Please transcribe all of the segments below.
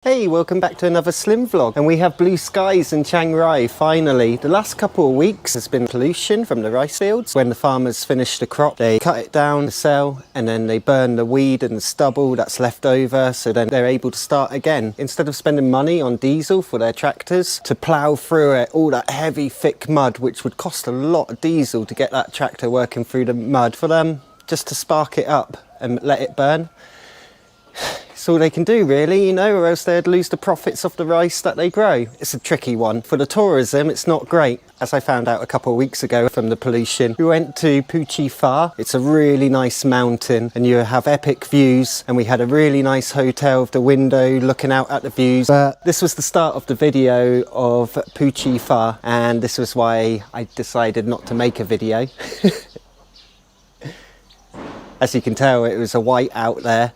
Hey, welcome back to another Slim vlog, and we have blue skies in Chiang Rai finally. The last couple of weeks has been pollution from the rice fields. When the farmers finish the crop, they cut it down to sell, and then they burn the weed and the stubble that's left over, so then they're able to start again. Instead of spending money on diesel for their tractors to plough through it, all that heavy thick mud, which would cost a lot of diesel to get that tractor working through the mud, for them just to spark it up and let it burn. It's all they can do really, you know, or else they'd lose the profits of the rice that they grow. It's a tricky one. For the tourism, it's not great. As I found out a couple of weeks ago from the pollution, we went to Puchi Pha. It's a really nice mountain and you have epic views, and we had a really nice hotel with the window looking out at the views. But this was the start of the video of Puchi Pha, and this was why I decided not to make a video. As you can tell, it was a white out there.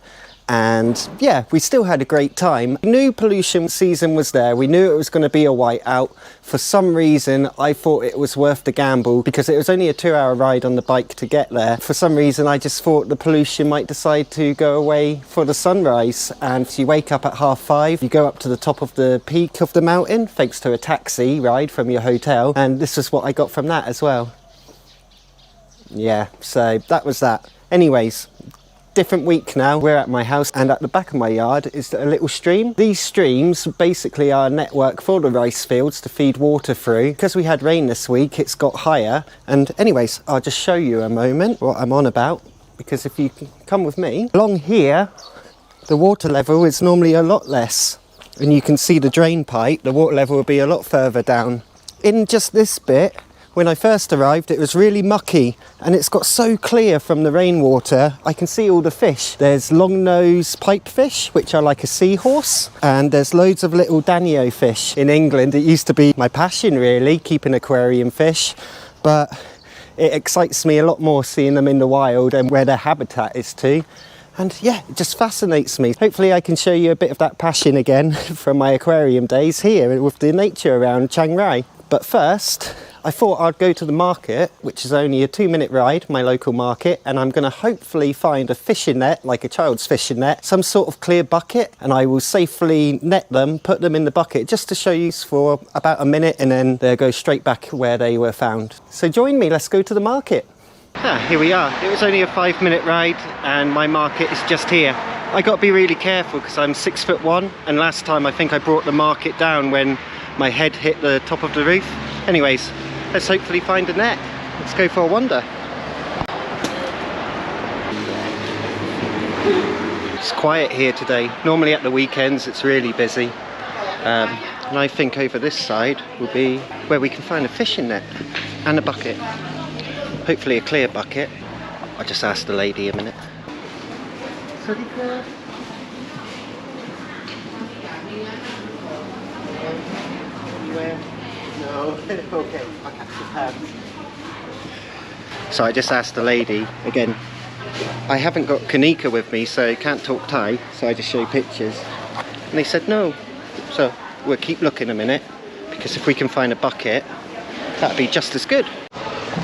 And yeah, we still had a great time. We knew pollution season was there. We knew it was going to be a whiteout. For some reason, I thought it was worth the gamble because it was only a 2-hour ride on the bike to get there. For some reason, I just thought the pollution might decide to go away for the sunrise. And you wake up at 5:30, you go up to the top of the peak of the mountain, thanks to a taxi ride from your hotel. And this is what I got from that as well. Yeah, so that was that. Anyways. Different week now. We're at my house, and at the back of my yard is a little stream. These streams basically are a network for the rice fields to feed water through. Because we had rain this week, it's got higher. And anyways, I'll just show you a moment what I'm on about, because if you can come with me along here, the water level is normally a lot less, and you can see the drain pipe. The water level will be a lot further down. In just this bit, when I first arrived, it was really mucky, and it's got so clear from the rainwater. I can see all the fish. There's long-nose pipefish, which are like a seahorse, and there's loads of little danio fish. In England, it used to be my passion really, keeping aquarium fish, but it excites me a lot more seeing them in the wild and where their habitat is too. And yeah, it just fascinates me. Hopefully I can show you a bit of that passion again from my aquarium days here with the nature around Chiang Rai. But first, I thought I'd go to the market, which is only a 2-minute ride, my local market, and I'm going to hopefully find a fishing net, like a child's fishing net, some sort of clear bucket, and I will safely net them, put them in the bucket, just to show you for about a minute, and then they'll go straight back where they were found. So join me, let's go to the market. Here we are. It was only a 5-minute ride, and my market is just here. I got to be really careful because I'm 6'1", and last time I think I brought the market down when my head hit the top of the roof. Anyways, let's hopefully find a net. Let's go for a wander. It's quiet here today. Normally at the weekends it's really busy. And I think over this side will be where we can find a fishing net and a bucket. Hopefully a clear bucket. I'll just ask the lady a minute. No, okay, I'll catch the hands. So I just asked the lady, again, I haven't got Kanika with me, so I can't talk Thai, so I just show pictures. And they said no. So we'll keep looking a minute, because if we can find a bucket, that'd be just as good.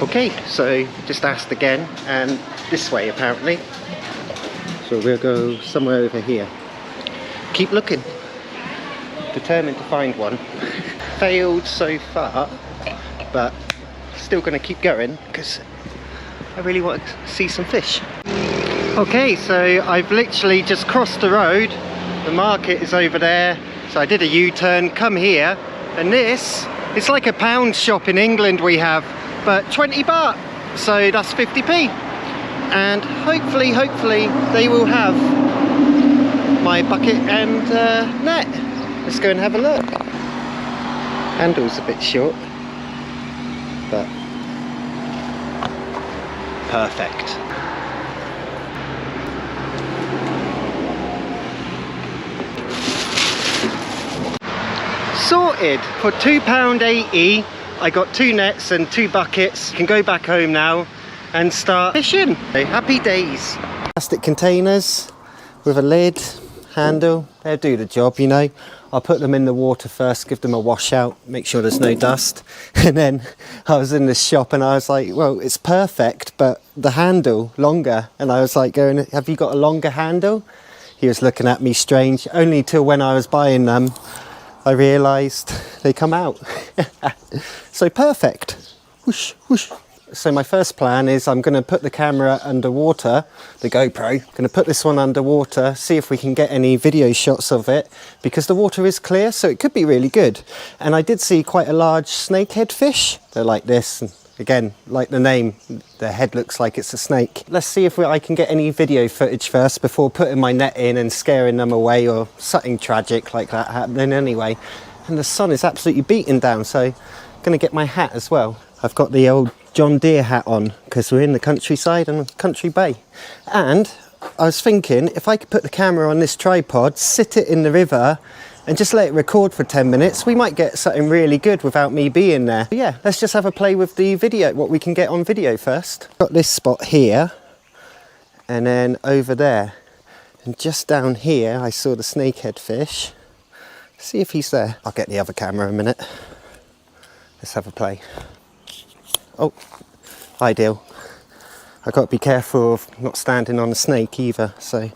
Okay, so just asked again, and this way apparently. So we'll go somewhere over here. Keep looking. Determined to find one. Failed so far, but still going to keep going because I really want to see some fish. Okay, so I've literally just crossed the road. The market is over there, so I did a U-turn, come here, and this, it's like a pound shop in England we have, but 20 baht, so that's 50p. And hopefully they will have my bucket and net. Let's go and have a look. Handle's a bit short, but perfect. Sorted. For £2.80 I got 2 nets and 2 buckets. Can go back home now and start fishing. Happy days. Plastic containers with a lid, handle, they'll do the job, you know. I'll put them in the water first, give them a wash out, make sure there's no dust. And then I was in the shop and I was like, well, it's perfect, but the handle longer. And I was like going, have you got a longer handle? He was looking at me strange. Only till when I was buying them, I realised they come out. So perfect. Whoosh, whoosh. So my first plan is I'm going to put the camera underwater, the GoPro. Going to put this one underwater, see if we can get any video shots of it, because the water is clear, so it could be really good. And I did see quite a large snakehead fish. They're like this, and again, like the name, the head looks like it's a snake. Let's see if I can get any video footage first before putting my net in and scaring them away, or something tragic like that happening anyway. And the sun is absolutely beating down, so I'm going to get my hat as well. I've got the old John Deere hat on because we're in the countryside and Country Bay. And I was thinking, if I could put the camera on this tripod, sit it in the river and just let it record for 10 minutes, we might get something really good without me being there. But yeah, let's just have a play with the video, what we can get on video first. Got this spot here and then over there. And just down here, I saw the snakehead fish. See if he's there. I'll get the other camera in a minute. Let's have a play. Oh, ideal. I've got to be careful of not standing on a snake either, so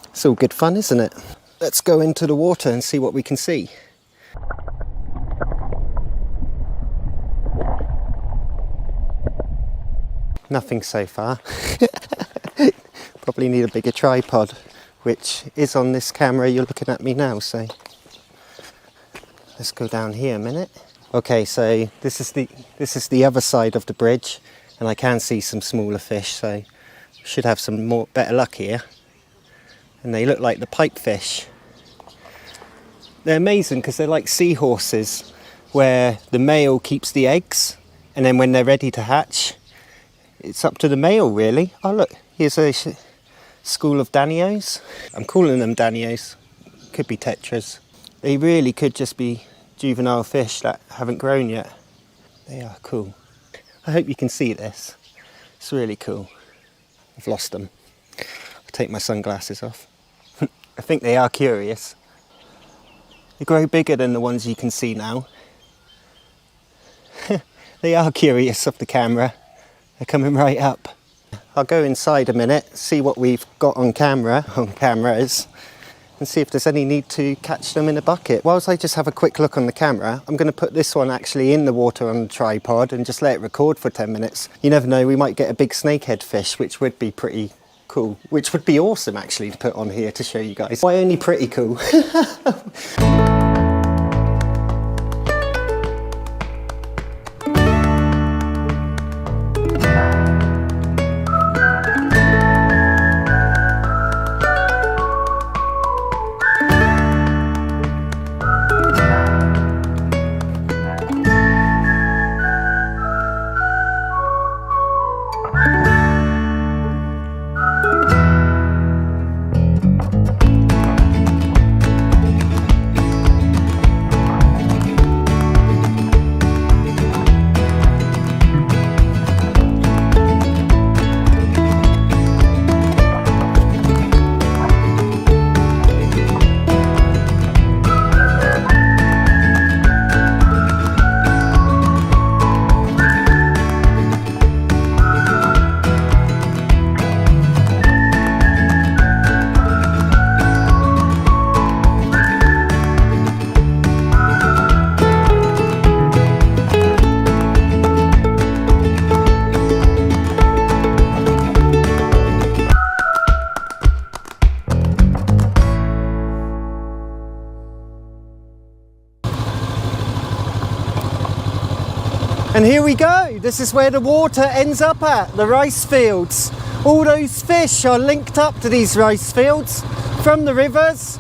it's all good fun, isn't it? Let's go into the water and see what we can see. Nothing so far. Probably need a bigger tripod, which is on this camera you're looking at me now, so let's go down here a minute. Okay, so this is the other side of the bridge, and I can see some smaller fish, so should have some better luck here. And they look like the pipefish. They're amazing because they're like seahorses, where the male keeps the eggs, and then when they're ready to hatch, it's up to the male really. Oh look, here's a school of danios. I'm calling them danios. Could be tetras. They really could just be juvenile fish that haven't grown yet. They are cool. I hope you can see this. It's really cool. I've lost them. I'll take my sunglasses off. I think they are curious. They grow bigger than the ones you can see now. They are curious of the camera. They're coming right up. I'll go inside a minute, see what we've got on cameras, and see if there's any need to catch them in a bucket. Whilst I just have a quick look on the camera, I'm going to put this one actually in the water on the tripod and just let it record for 10 minutes. You never know, we might get a big snakehead fish, which would be pretty cool. Which would be awesome actually to put on here to show you guys. Why only pretty cool? And here we go, this is where the water ends up at, the rice fields. All those fish are linked up to these rice fields from the rivers,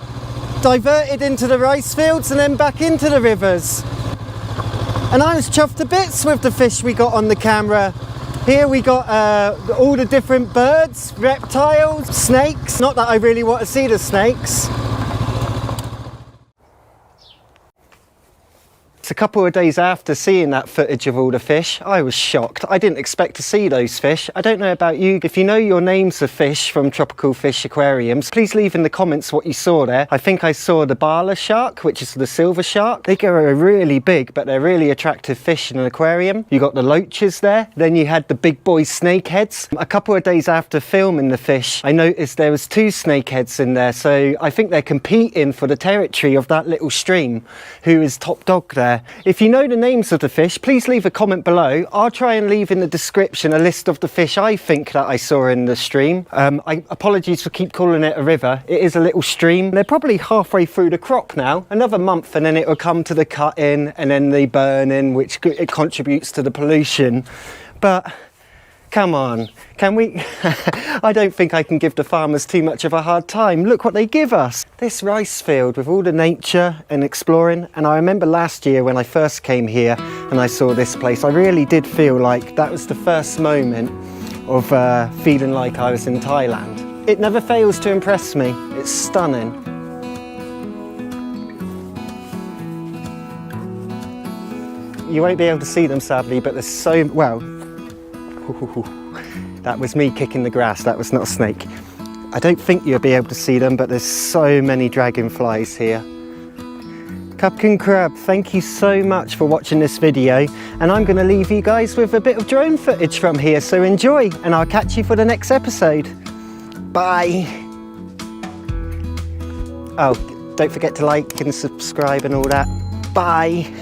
diverted into the rice fields and then back into the rivers. And I was chuffed to bits with the fish we got on the camera. Here we got all the different birds, reptiles, snakes. Not that I really want to see the snakes. a couple of days after seeing that footage of all the fish, I was shocked. I didn't expect to see those fish. I don't know about you. If you know your names of fish from Tropical Fish Aquariums, please leave in the comments what you saw there. I think I saw the Bala shark, which is the silver shark. They go really big, but they're really attractive fish in an aquarium. You got the loaches there. Then you had the big boy snakeheads. A couple of days after filming the fish, I noticed there was 2 snakeheads in there. So I think they're competing for the territory of that little stream. Who is top dog there? If you know the names of the fish, please leave a comment below. I'll try and leave in the description a list of the fish I think that I saw in the stream. Apologies for keep calling it a river. It is a little stream. They're probably halfway through the crop now. Another month and then it will come to the cutting and then the burning, which it contributes to the pollution. But come on, can we? I don't think I can give the farmers too much of a hard time. Look what they give us. This rice field with all the nature and exploring. And I remember last year when I first came here and I saw this place, I really did feel like that was the first moment of feeling like I was in Thailand. It never fails to impress me. It's stunning. You won't be able to see them sadly, but there's so, well, that was me kicking the grass, that was not a snake. I don't think you'll be able to see them, but there's so many dragonflies here. Cupkin Crab, thank you so much for watching this video, and I'm going to leave you guys with a bit of drone footage from here, so enjoy, and I'll catch you for the next episode. Bye. Oh, don't forget to like and subscribe and all that. Bye.